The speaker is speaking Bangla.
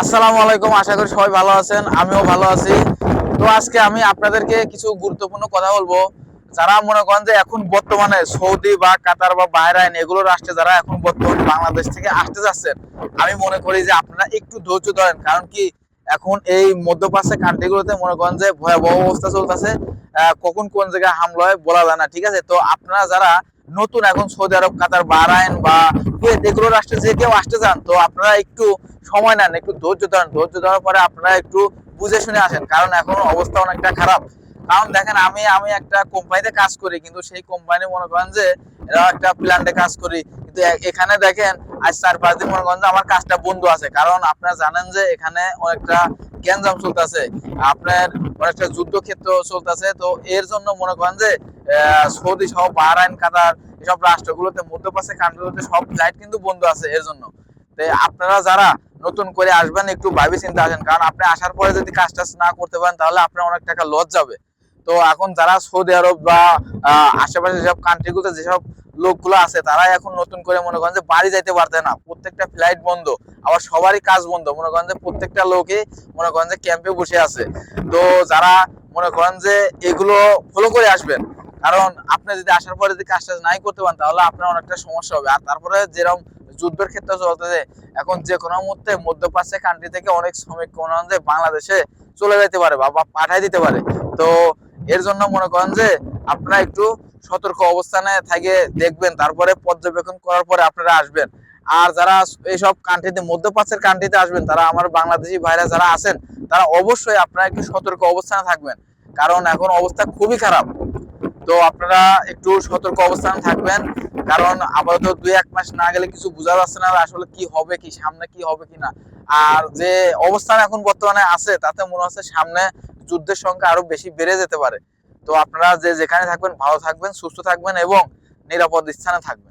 আসসালামু আলাইকুম, আশা করি সবাই ভালো আছেন, আমিও ভালো আছি। তো আজকে আমি আপনাদেরকে কিছু গুরুত্বপূর্ণ কথা বলবো। যারা মনে করেন যে এখন বর্তমানে সৌদি বা কাতার বা বাহরাইন এগুলো রাষ্ট্রে যারা এখন বর্তমানে বাংলাদেশ থেকে আসতে যাচ্ছেন, আমি মনে করি যে আপনারা একটু ধৈর্য ধরেন। কারণ কি, এখন এই মধ্যপ্রাচ্যের কান্ট্রিগুলোতে মনে করেন যে ভয়াবহ অবস্থা চলতেছে। কখন কোন জায়গায় হামলা হয় বলা যায় না, ঠিক আছে? তো আপনারা যারা নতুন এখন সৌদি আরব, কাতার, বাহরাইন বা কুয়েত এগুলো রাষ্ট্রে যে কেউ আসতে চান, তো আপনারা একটু সময় নেন, একটু ধৈর্য ধরেন। ধৈর্য ধরার পরে আপনারা একটু বুঝে শুনে আসেন, কারণ এখন অবস্থা অনেকটা খারাপ। কারণ দেখেন, আমি আমি একটা কোম্পানিতে কাজ করি, কিন্তু সেই কোম্পানি মনে করেন যে এরা একটা প্ল্যান্টে কাজ করি, কিন্তু এখানে দেখেন আজ 4-5 দিন মনে করেন যে আমার কাজটা বন্ধ আছে। কারণ আপনারা জানেন যে এখানে অনেকটা গ্যাঞ্জাম চলতেছে, আপনার অনেকটা যুদ্ধক্ষেত্র চলতেছে। তো এর জন্য মনে করেন যে সৌদি সহ বাহরাইন, কাতার এসব রাষ্ট্রগুলোতে, মধ্যপ্রাচ্যের কান্ট্রিগুলোতে সব ফ্লাইট কিন্তু বন্ধ আছে এর জন্য। তো আপনারা যারা নতুন করে আসবেন একটু ভাবি চিন্তা আসেন, কারণ আপনি আসার পরে যদি কাজ টাজ না করতে পারেন তাহলে আপনার অনেক টাকা লস যাবে। তো এখন যারা সৌদি আরব বা আশেপাশে যেসব কান্ট্রিগুলোতে যেসব লোকগুলো আছে, তারা এখন নতুন করে মনে করেন যে বাড়ি যাইতে পারতে না, প্রত্যেকটা ফ্লাইট বন্ধ, আবার সবারই কাজ বন্ধ। মনে করেন যে প্রত্যেকটা লোকই মনে করেন যে ক্যাম্পে বসে আছে। তো যারা মনে করেন যে এগুলো ফলো করে আসবেন, কারণ আপনি যদি আসার পরে যদি কাজ টাজ নাই করতে পারেন তাহলে আপনার অনেকটা সমস্যা হবে। আর তারপরে যেরকম যুদ্ধের ক্ষেত্রে চলতেছে, এখন যে কোনো মুহূর্তে মধ্যপ্রাচ্যের কান্ট্রি থেকে অনেক শ্রমিক মনে করেন যে বাংলাদেশে চলে যেতে পারে বা পাঠাই দিতে পারে। তো এর জন্য মনে করেন যে আপনারা একটু সতর্ক অবস্থানে থেকে দেখবেন, তারপরে পর্যবেক্ষণ করার পরে আপনারা আসবেন। আর যারা এইসব কান্ট্রিতে, মধ্যপ্রাচ্যের কান্ট্রিতে আসবেন, তারা আমার বাংলাদেশি ভাইরা যারা আছেন, তারা অবশ্যই আপনারা একটু সতর্ক অবস্থানে থাকবেন, কারণ এখন অবস্থা খুবই খারাপ। তো আপনারা একটু সতর্ক অবস্থানে থাকবেন, কারণ আপাতত 2-1 মাস না গেলে কিছু বোঝা যাচ্ছে না আসলে কি হবে, কি সামনে কি হবে কিনা। আর যে অবস্থান এখন বর্তমানে আছে, তাতে মনে হচ্ছে সামনে যুদ্ধের সংখ্যা আরো বেশি বেড়ে যেতে পারে। তো আপনারা যে যেখানে থাকবেন ভালো থাকবেন, সুস্থ থাকবেন এবং নিরাপদ স্থানে থাকবেন।